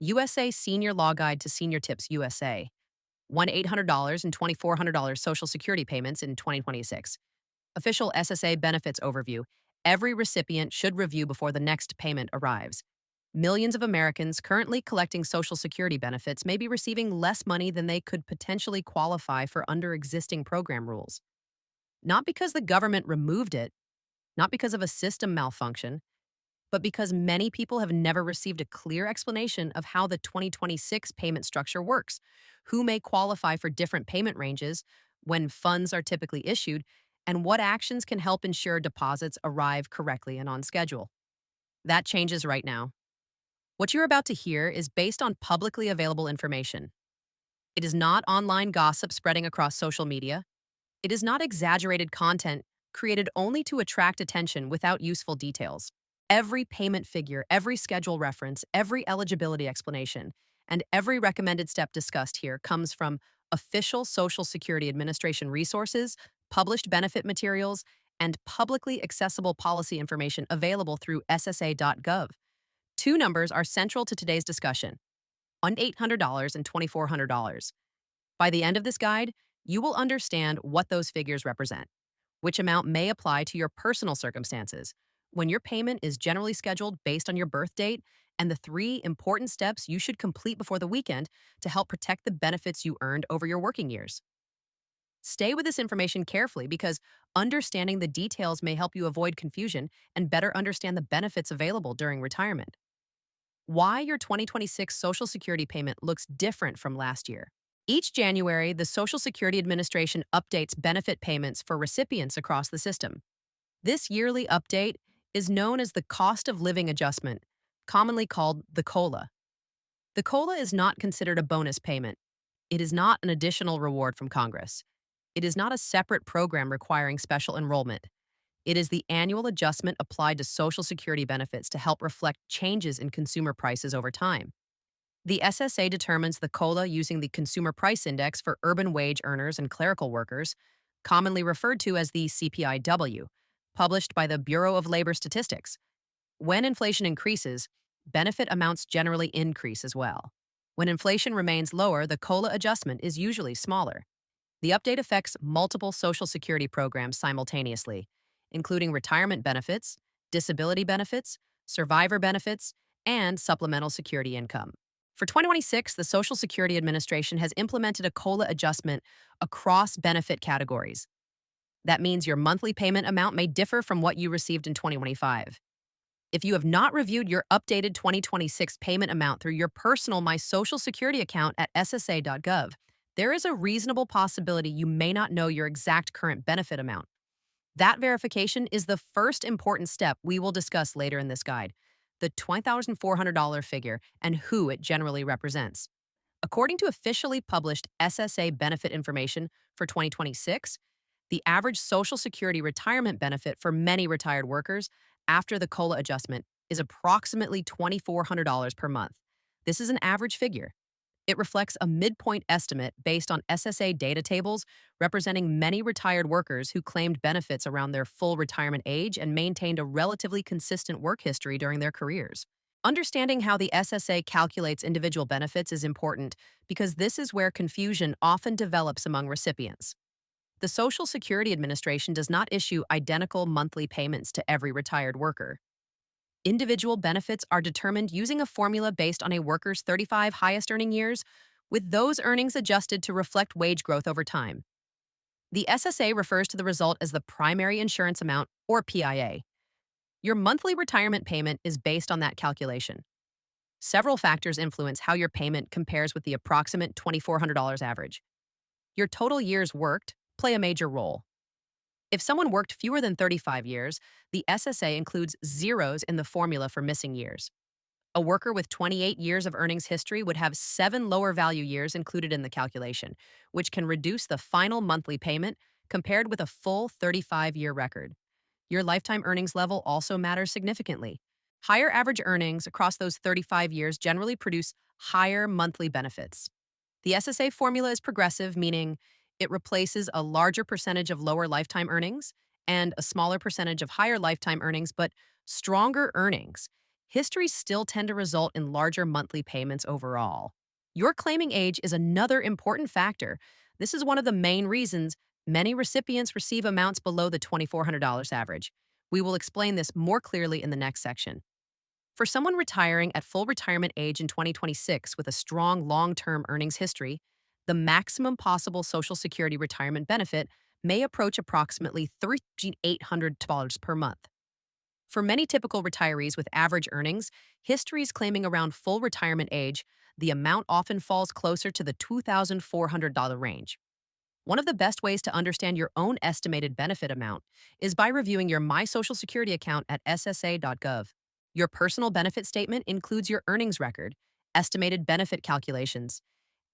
USA Senior Law Guide to Senior Tips USA, $1,800 and $2,400 Social Security payments in 2026. Official SSA benefits overview. Every recipient should review before the next payment arrives. Millions of Americans currently collecting Social Security benefits may be receiving less money than they could potentially qualify for under existing program rules. Not because the government removed it, not because of a system malfunction, but because many people have never received a clear explanation of how the 2026 payment structure works, who may qualify for different payment ranges, when funds are typically issued, and what actions can help ensure deposits arrive correctly and on schedule. That changes right now. What you're about to hear is based on publicly available information. It is not online gossip spreading across social media. It is not exaggerated content created only to attract attention without useful details. Every payment figure, every schedule reference, every eligibility explanation, and every recommended step discussed here comes from official Social Security Administration resources, published benefit materials, and publicly accessible policy information available through ssa.gov. Two numbers are central to today's discussion: $1,800 and $2,400. By the end of this guide, you will understand what those figures represent, which amount may apply to your personal circumstances, when your payment is generally scheduled based on your birth date, and the three important steps you should complete before the weekend to help protect the benefits you earned over your working years. Stay with this information carefully because understanding the details may help you avoid confusion and better understand the benefits available during retirement. Why your 2026 Social Security payment looks different from last year. Each January, the Social Security Administration updates benefit payments for recipients across the system. This yearly update is known as the Cost of Living Adjustment, commonly called the COLA. The COLA is not considered a bonus payment. It is not an additional reward from Congress. It is not a separate program requiring special enrollment. It is the annual adjustment applied to Social Security benefits to help reflect changes in consumer prices over time. The SSA determines the COLA using the Consumer Price Index for urban wage earners and clerical workers, commonly referred to as the CPIW, published by the Bureau of Labor Statistics. When inflation increases, benefit amounts generally increase as well. When inflation remains lower, the COLA adjustment is usually smaller. The update affects multiple Social Security programs simultaneously, including retirement benefits, disability benefits, survivor benefits, and supplemental security income. For 2026, the Social Security Administration has implemented a COLA adjustment across benefit categories. That means your monthly payment amount may differ from what you received in 2025. If you have not reviewed your updated 2026 payment amount through your personal My Social Security account at ssa.gov, there is a reasonable possibility you may not know your exact current benefit amount. That verification is the first important step we will discuss later in this guide, the $20,400 figure and who it generally represents. According to officially published SSA benefit information for 2026, the average Social Security retirement benefit for many retired workers after the COLA adjustment is approximately $2,400 per month. This is an average figure. It reflects a midpoint estimate based on SSA data tables representing many retired workers who claimed benefits around their full retirement age and maintained a relatively consistent work history during their careers. Understanding how the SSA calculates individual benefits is important because this is where confusion often develops among recipients. The Social Security Administration does not issue identical monthly payments to every retired worker. Individual benefits are determined using a formula based on a worker's 35 highest earning years, with those earnings adjusted to reflect wage growth over time. The SSA refers to the result as the primary insurance amount, or PIA. Your monthly retirement payment is based on that calculation. Several factors influence how your payment compares with the approximate $2,400 average. Your total years worked play a major role. If someone worked fewer than 35 years, the SSA includes zeros in the formula for missing years. A worker with 28 years of earnings history would have 7 lower value years included in the calculation, which can reduce the final monthly payment compared with a full 35-year record. Your lifetime earnings level also matters significantly. Higher average earnings across those 35 years generally produce higher monthly benefits. The SSA formula is progressive, meaning it replaces a larger percentage of lower lifetime earnings and a smaller percentage of higher lifetime earnings, but stronger earnings. histories still tend to result in larger monthly payments overall. Your claiming age is another important factor. This is one of the main reasons many recipients receive amounts below the $2,400 average. We will explain this more clearly in the next section. For someone retiring at full retirement age in 2026 with a strong long term earnings history, the maximum possible Social Security retirement benefit may approach approximately $3,800 per month. For many typical retirees with average earnings, histories claiming around full retirement age, the amount often falls closer to the $2,400 range. One of the best ways to understand your own estimated benefit amount is by reviewing your My Social Security account at ssa.gov. Your personal benefit statement includes your earnings record, estimated benefit calculations,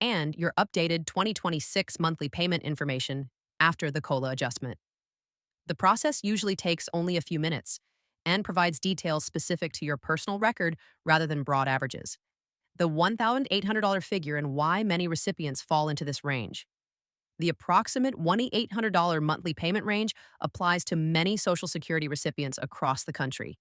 and your updated 2026 monthly payment information after the COLA adjustment. The process usually takes only a few minutes and provides details specific to your personal record rather than broad averages. The $1,800 figure and why many recipients fall into this range. The approximate $2,800 monthly payment range applies to many Social Security recipients across the country.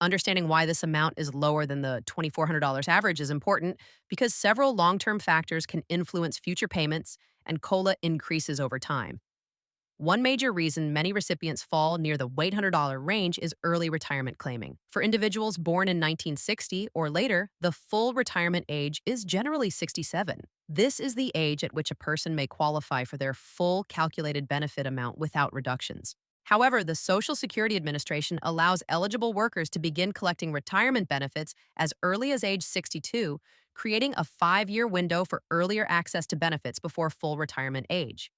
Understanding why this amount is lower than the $2,400 average is important because several long term factors can influence future payments and COLA increases over time. One major reason many recipients fall near the $800 range is early retirement claiming. For individuals born in 1960 or later, the full retirement age is generally 67. This is the age at which a person may qualify for their full calculated benefit amount without reductions. However, the Social Security Administration allows eligible workers to begin collecting retirement benefits as early as age 62, creating a 5-year window for earlier access to benefits before full retirement age.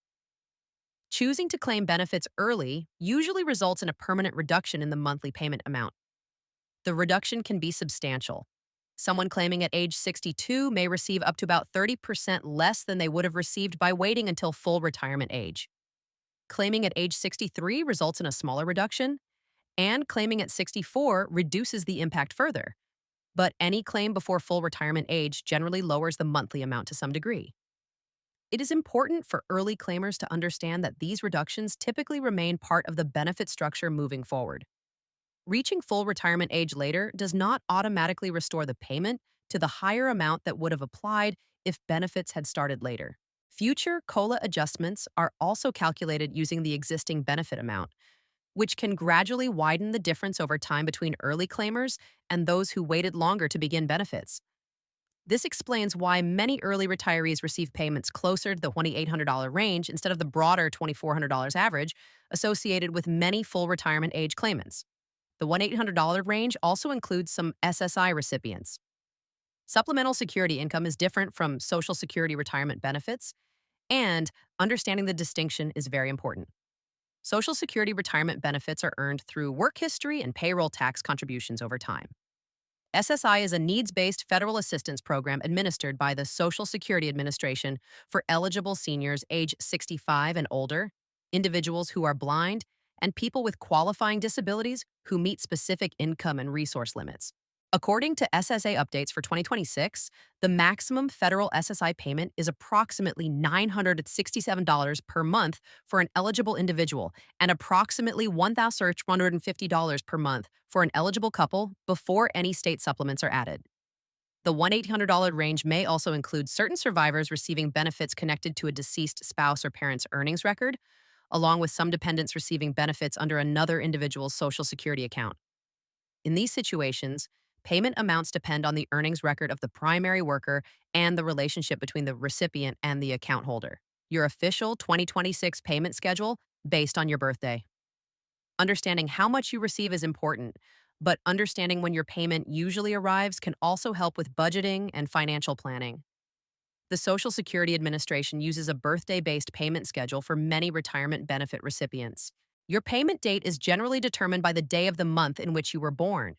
Choosing to claim benefits early usually results in a permanent reduction in the monthly payment amount. The reduction can be substantial. Someone claiming at age 62 may receive up to about 30% less than they would have received by waiting until full retirement age. Claiming at age 63 results in a smaller reduction, and claiming at 64 reduces the impact further. But any claim before full retirement age generally lowers the monthly amount to some degree. It is important for early claimers to understand that these reductions typically remain part of the benefit structure moving forward. Reaching full retirement age later does not automatically restore the payment to the higher amount that would have applied if benefits had started later. Future COLA adjustments are also calculated using the existing benefit amount, which can gradually widen the difference over time between early claimers and those who waited longer to begin benefits. This explains why many early retirees receive payments closer to the $2,800 range instead of the broader $2,400 average associated with many full retirement age claimants. The $1,800 range also includes some SSI recipients. Supplemental security income is different from Social Security retirement benefits, and understanding the distinction is very important. Social Security retirement benefits are earned through work history and payroll tax contributions over time. SSI is a needs-based federal assistance program administered by the Social Security Administration for eligible seniors age 65 and older, individuals who are blind, and people with qualifying disabilities who meet specific income and resource limits. According to SSA updates for 2026, the maximum federal SSI payment is approximately $967 per month for an eligible individual and approximately $1,150 per month for an eligible couple before any state supplements are added. The $1,800 range may also include certain survivors receiving benefits connected to a deceased spouse or parent's earnings record, along with some dependents receiving benefits under another individual's Social Security account. In these situations, payment amounts depend on the earnings record of the primary worker and the relationship between the recipient and the account holder. Your official 2026 payment schedule based on your birthday. Understanding how much you receive is important, but understanding when your payment usually arrives can also help with budgeting and financial planning. The Social Security Administration uses a birthday-based payment schedule for many retirement benefit recipients. Your payment date is generally determined by the day of the month in which you were born.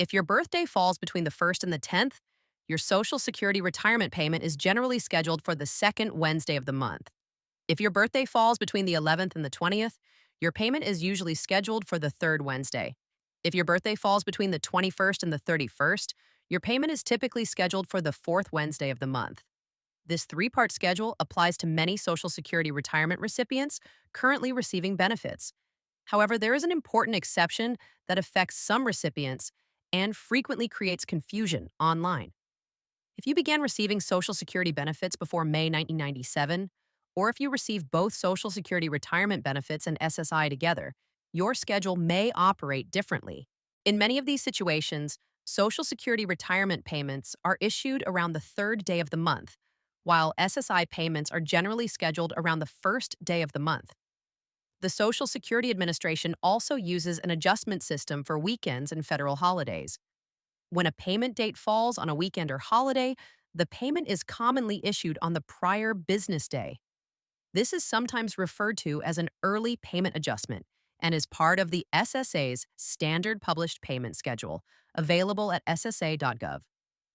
If your birthday falls between the 1st and the 10th, your Social Security retirement payment is generally scheduled for the second Wednesday of the month. If your birthday falls between the 11th and the 20th, your payment is usually scheduled for the third Wednesday. If your birthday falls between the 21st and the 31st, your payment is typically scheduled for the fourth Wednesday of the month. This 3-part schedule applies to many Social Security retirement recipients currently receiving benefits. However, there is an important exception that affects some recipients and frequently creates confusion online. If you began receiving Social Security benefits before May 1997, or if you receive both Social Security retirement benefits and SSI together, your schedule may operate differently. In many of these situations, Social Security retirement payments are issued around the third day of the month, while SSI payments are generally scheduled around the first day of the month. The Social Security Administration also uses an adjustment system for weekends and federal holidays. When a payment date falls on a weekend or holiday, the payment is commonly issued on the prior business day. This is sometimes referred to as an early payment adjustment and is part of the SSA's standard published payment schedule, available at ssa.gov.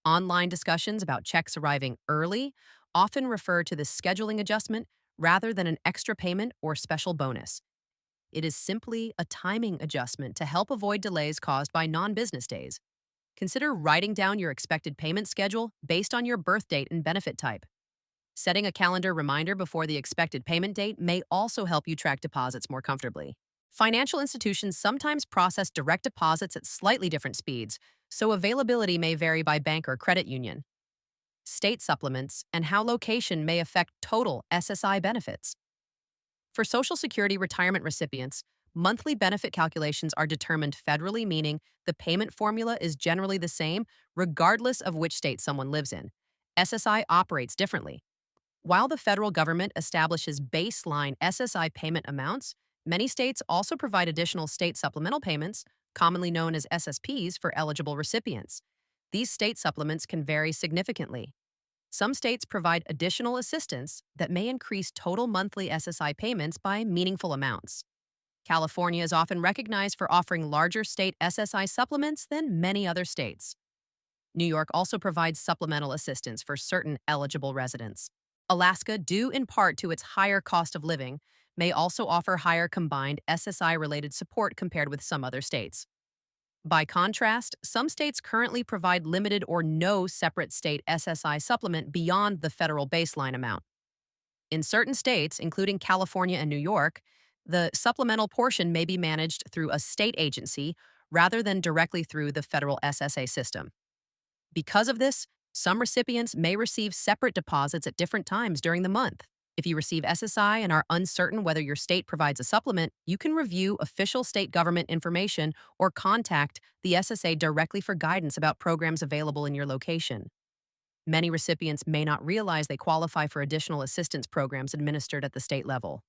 Online discussions about checks arriving early often refer to the scheduling adjustment rather than an extra payment or special bonus. It is simply a timing adjustment to help avoid delays caused by non business days. Consider writing down your expected payment schedule based on your birth date and benefit type. Setting a calendar reminder before the expected payment date may also help you track deposits more comfortably. Financial institutions sometimes process direct deposits at slightly different speeds, so availability may vary by bank or credit union. State supplements and how location may affect total SSI benefits. For Social Security retirement recipients, monthly benefit calculations are determined federally, meaning the payment formula is generally the same regardless of which state someone lives in. SSI operates differently. While the federal government establishes baseline SSI payment amounts, many states also provide additional state supplemental payments, commonly known as SSPs, for eligible recipients. These state supplements can vary significantly. Some states provide additional assistance that may increase total monthly SSI payments by meaningful amounts. California is often recognized for offering larger state SSI supplements than many other states. New York also provides supplemental assistance for certain eligible residents. Alaska, due in part to its higher cost of living, may also offer higher combined SSI-related support compared with some other states. By contrast, some states currently provide limited or no separate state SSI supplement beyond the federal baseline amount. In certain states, including California and New York, the supplemental portion may be managed through a state agency rather than directly through the federal SSA system. Because of this, some recipients may receive separate deposits at different times during the month. If you receive SSI and are uncertain whether your state provides a supplement, you can review official state government information or contact the SSA directly for guidance about programs available in your location. Many recipients may not realize they qualify for additional assistance programs administered at the state level.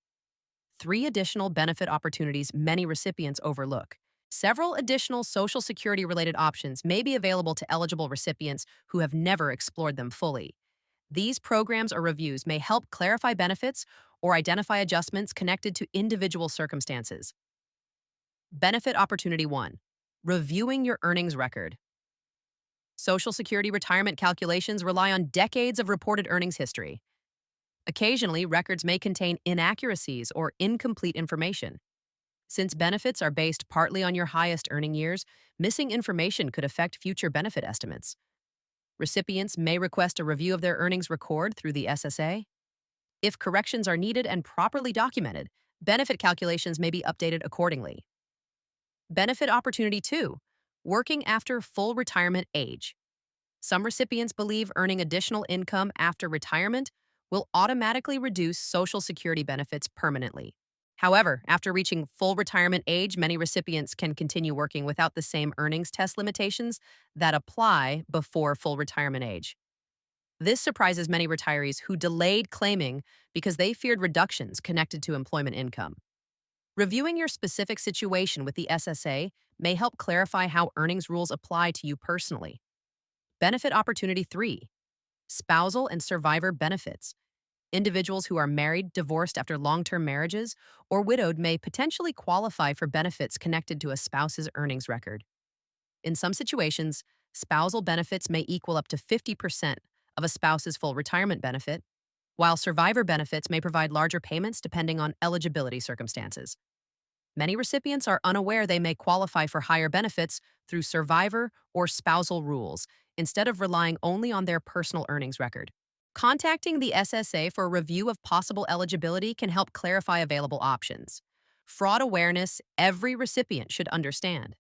3 additional benefit opportunities many recipients overlook. Several additional Social Security-related options may be available to eligible recipients who have never explored them fully. These programs or reviews may help clarify benefits or identify adjustments connected to individual circumstances. Benefit Opportunity 1. Reviewing your earnings record. Social Security retirement calculations rely on decades of reported earnings history. Occasionally, records may contain inaccuracies or incomplete information. Since benefits are based partly on your highest earning years, missing information could affect future benefit estimates. Recipients may request a review of their earnings record through the SSA. If corrections are needed and properly documented, benefit calculations may be updated accordingly. Benefit Opportunity 2. Working after full retirement age. Some recipients believe earning additional income after retirement will automatically reduce Social Security benefits permanently. However, after reaching full retirement age, many recipients can continue working without the same earnings test limitations that apply before full retirement age. This surprises many retirees who delayed claiming because they feared reductions connected to employment income. Reviewing your specific situation with the SSA may help clarify how earnings rules apply to you personally. Benefit Opportunity 3. Spousal and survivor benefits. Individuals who are married, divorced after long-term marriages, or widowed may potentially qualify for benefits connected to a spouse's earnings record. In some situations, spousal benefits may equal up to 50% of a spouse's full retirement benefit, while survivor benefits may provide larger payments depending on eligibility circumstances. Many recipients are unaware they may qualify for higher benefits through survivor or spousal rules, instead of relying only on their personal earnings record. Contacting the SSA for a review of possible eligibility can help clarify available options. Fraud awareness every recipient should understand.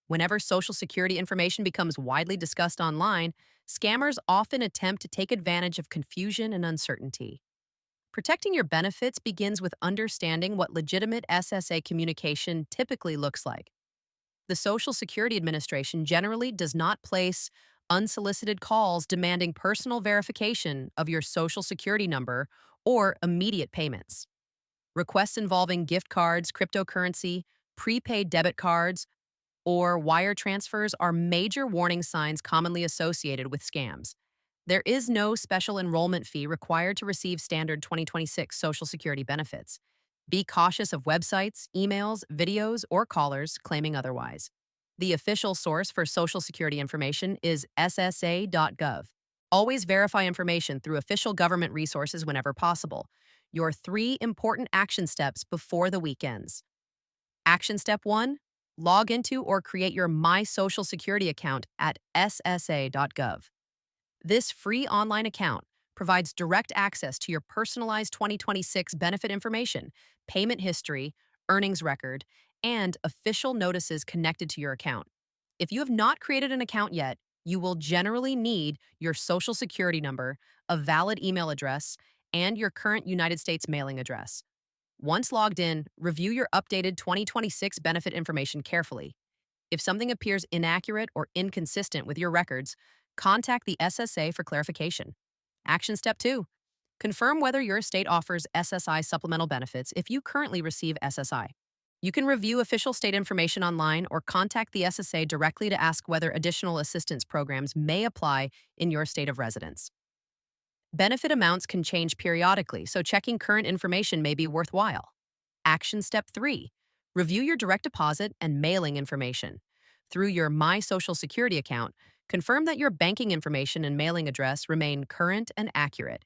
Whenever Social Security information becomes widely discussed online, scammers often attempt to take advantage of confusion and uncertainty. Protecting your benefits begins with understanding what legitimate SSA communication typically looks like. The Social Security Administration generally does not place unsolicited calls demanding personal verification of your Social Security number or immediate payments. Requests involving gift cards, cryptocurrency, prepaid debit cards, or wire transfers are major warning signs commonly associated with scams. There is no special enrollment fee required to receive standard 2026 Social Security benefits. Be cautious of websites, emails, videos, or callers claiming otherwise. The official source for Social Security information is ssa.gov. Always verify information through official government resources whenever possible. Your 3 important action steps before the weekends. Action step 1: log into or create your My Social Security account at ssa.gov. This free online account provides direct access to your personalized 2026 benefit information, payment history, earnings record, and official notices connected to your account. If you have not created an account yet, you will generally need your Social Security number, a valid email address, and your current United States mailing address. Once logged in, review your updated 2026 benefit information carefully. If something appears inaccurate or inconsistent with your records, contact the SSA for clarification. Action step 2: confirm whether your state offers SSI supplemental benefits if you currently receive SSI. You can review official state information online or contact the SSA directly to ask whether additional assistance programs may apply in your state of residence. Benefit amounts can change periodically, so checking current information may be worthwhile. Action step 3: review your direct deposit and mailing information. Through your My Social Security account, confirm that your banking information and mailing address remain current and accurate.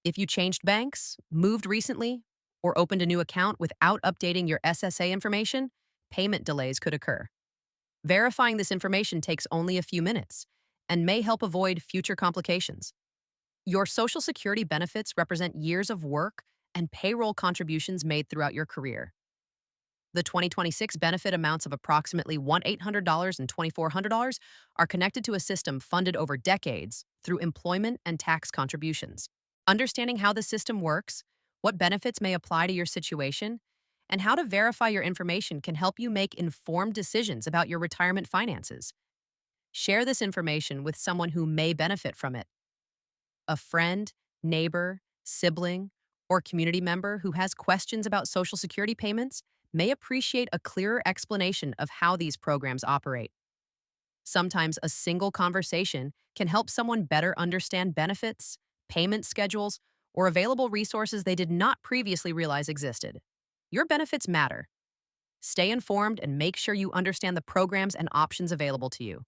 If you changed banks, moved recently, or opened a new account without updating your SSA information, payment delays could occur. Verifying this information takes only a few minutes and may help avoid future complications. Your Social Security benefits represent years of work and payroll contributions made throughout your career. The 2026 benefit amounts of approximately $1,800 and $2,400 are connected to a system funded over decades through employment and tax contributions. Understanding how the system works, what benefits may apply to your situation, and how to verify your information can help you make informed decisions about your retirement finances. Share this information with someone who may benefit from it. A friend, neighbor, sibling, or community member who has questions about Social Security payments may appreciate a clearer explanation of how these programs operate. Sometimes a single conversation can help someone better understand benefits, payment schedules, or available resources they did not previously realize existed. Your benefits matter. Stay informed and make sure you understand the programs and options available to you.